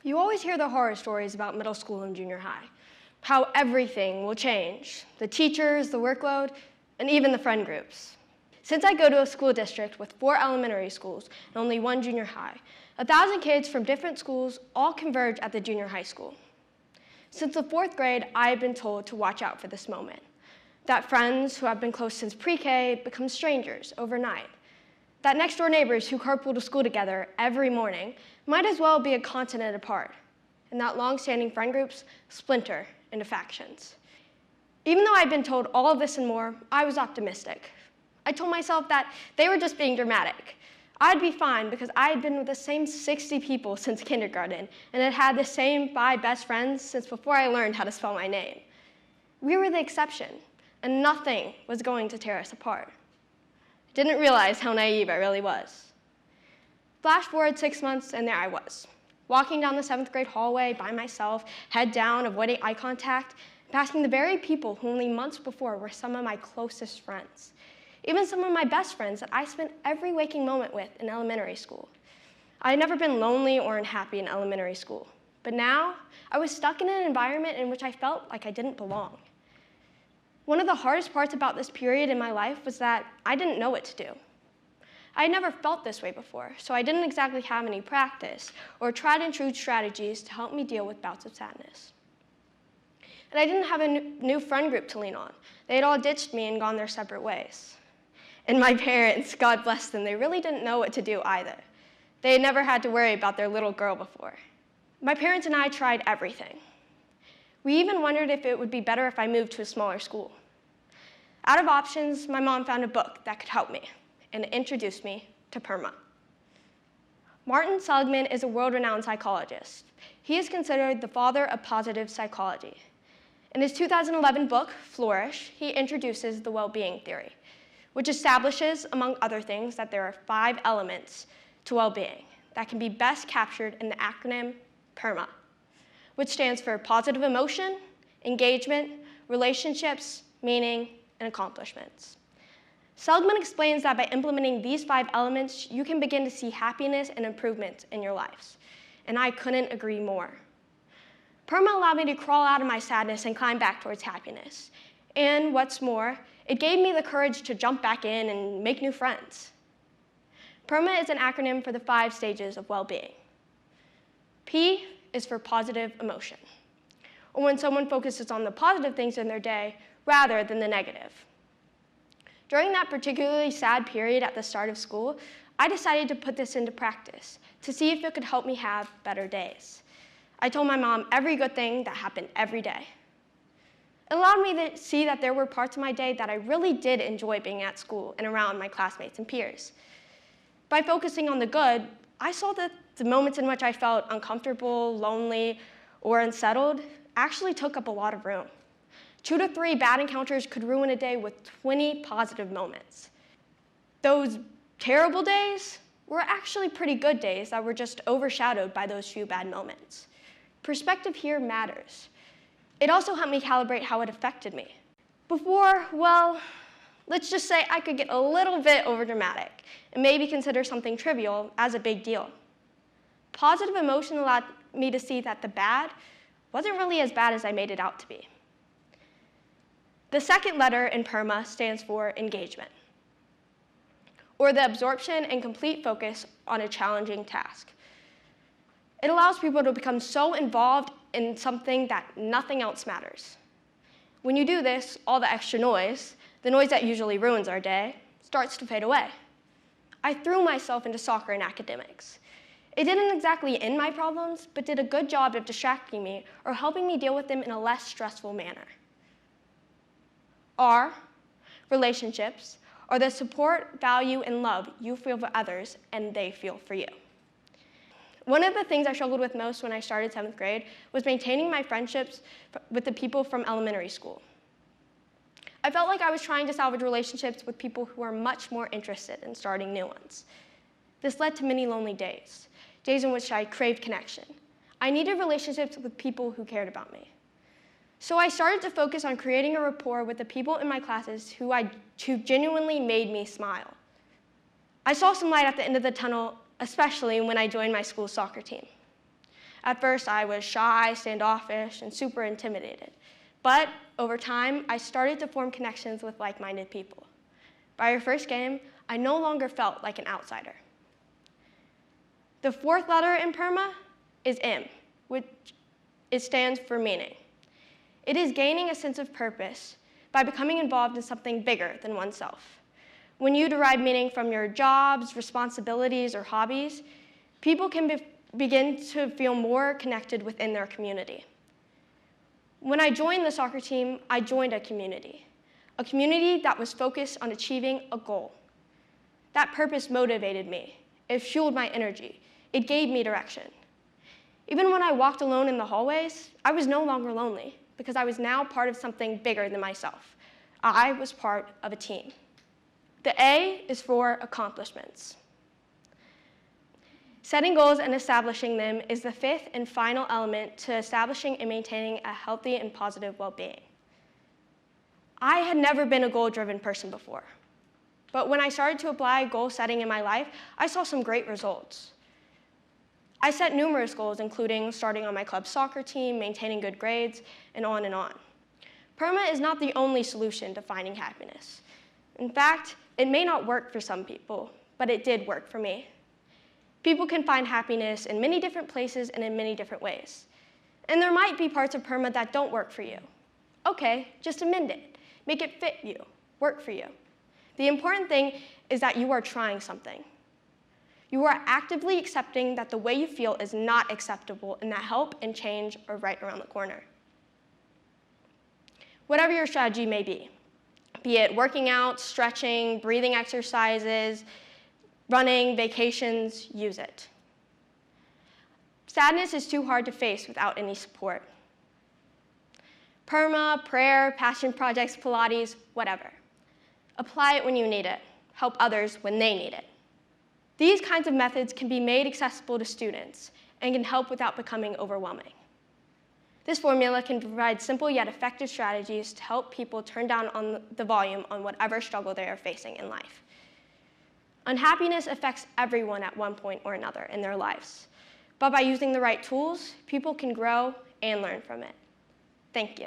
You always hear the horror stories about middle school and junior high, how everything will change, the teachers, the workload, and even the friend groups. Since I go to a school district with 4 elementary schools and only 1 junior high, 1,000 kids from different schools all converge at the junior high school. Since the 4th grade, I have been told to watch out for this moment, that friends who have been close since pre-K become strangers overnight, that next-door neighbors who carpool to school together every morning might as well be a continent apart, and that long-standing friend groups splinter into factions. Even though I'd been told all of this and more, I was optimistic. I told myself that they were just being dramatic. I'd be fine because I had been with the same 60 people since kindergarten and had had the same 5 best friends since before I learned how to spell my name. We were the exception, and nothing was going to tear us apart. I didn't realize how naive I really was. Flash forward 6 months, and there I was, walking down the 7th grade hallway by myself, head down, avoiding eye contact, passing the very people who only months before were some of my closest friends, even some of my best friends that I spent every waking moment with in elementary school. I had never been lonely or unhappy in elementary school, but now I was stuck in an environment in which I felt like I didn't belong. One of the hardest parts about this period in my life was that I didn't know what to do. I had never felt this way before, so I didn't exactly have any practice or tried and true strategies to help me deal with bouts of sadness. And I didn't have a new friend group to lean on. They had all ditched me and gone their separate ways. And my parents, God bless them, they really didn't know what to do either. They had never had to worry about their little girl before. My parents and I tried everything. We even wondered if it would be better if I moved to a smaller school. Out of options, my mom found a book that could help me, and it introduced me to PERMA. Martin Seligman is a world-renowned psychologist. He is considered the father of positive psychology. In his 2011 book, Flourish, he introduces the WellBeing Theory, which establishes, among other things, that there are 5 elements to well-being that can be best captured in the acronym PERMA, which stands for positive emotion, engagement, relationships, meaning, and accomplishments. Seligman explains that by implementing these 5 elements, you can begin to see happiness and improvements in your lives. And I couldn't agree more. PERMA allowed me to crawl out of my sadness and climb back towards happiness. And what's more, it gave me the courage to jump back in and make new friends. PERMA is an acronym for the 5 stages of well-being. P is for positive emotion, or when someone focuses on the positive things in their day rather than the negative. During that particularly sad period at the start of school, I decided to put this into practice to see if it could help me have better days. I told my mom every good thing that happened every day. It allowed me to see that there were parts of my day that I really did enjoy being at school and around my classmates and peers. By focusing on the good, I saw that the moments in which I felt uncomfortable, lonely, or unsettled actually took up a lot of room. 2 to 3 bad encounters could ruin a day with 20 positive moments. Those terrible days were actually pretty good days that were just overshadowed by those few bad moments. Perspective here matters. It also helped me calibrate how it affected me. Before, well, let's just say I could get a little bit overdramatic and maybe consider something trivial as a big deal. Positive emotion allowed me to see that the bad wasn't really as bad as I made it out to be. The second letter in PERMA stands for engagement, or the absorption and complete focus on a challenging task. It allows people to become so involved in something that nothing else matters. When you do this, all the extra noise, the noise that usually ruins our day, starts to fade away. I threw myself into soccer and academics. It didn't exactly end my problems, but did a good job of distracting me or helping me deal with them in a less stressful manner. R, relationships, are the support, value, and love you feel for others and they feel for you. One of the things I struggled with most when I started 7th grade was maintaining my friendships with the people from elementary school. I felt like I was trying to salvage relationships with people who are much more interested in starting new ones. This led to many lonely days, days in which I craved connection. I needed relationships with people who cared about me. So I started to focus on creating a rapport with the people in my classes who genuinely made me smile. I saw some light at the end of the tunnel, especially when I joined my school's soccer team. At first, I was shy, standoffish, and super intimidated. But over time, I started to form connections with like-minded people. By our first game, I no longer felt like an outsider. The fourth letter in PERMA is M, which it stands for meaning. It is gaining a sense of purpose by becoming involved in something bigger than oneself. When you derive meaning from your jobs, responsibilities, or hobbies, people can begin to feel more connected within their community. When I joined the soccer team, I joined a community that was focused on achieving a goal. That purpose motivated me. It fueled my energy. It gave me direction. Even when I walked alone in the hallways, I was no longer lonely because I was now part of something bigger than myself. I was part of a team. The A is for accomplishments. Setting goals and establishing them is the fifth and final element to establishing and maintaining a healthy and positive well-being. I had never been a goal-driven person before, but when I started to apply goal setting in my life, I saw some great results. I set numerous goals, including starting on my club soccer team, maintaining good grades, and on and on. PERMA is not the only solution to finding happiness. In fact, it may not work for some people, but it did work for me. People can find happiness in many different places and in many different ways. And there might be parts of PERMA that don't work for you. Okay, just amend it. Make it fit you, work for you. The important thing is that you are trying something. You are actively accepting that the way you feel is not acceptable and that help and change are right around the corner. Whatever your strategy may be it working out, stretching, breathing exercises, running, vacations, use it. Sadness is too hard to face without any support. PERMA, prayer, passion projects, Pilates, whatever. Apply it when you need it. Help others when they need it. These kinds of methods can be made accessible to students and can help without becoming overwhelming. This formula can provide simple yet effective strategies to help people turn down on the volume on whatever struggle they are facing in life. Unhappiness affects everyone at one point or another in their lives, but by using the right tools, people can grow and learn from it. Thank you.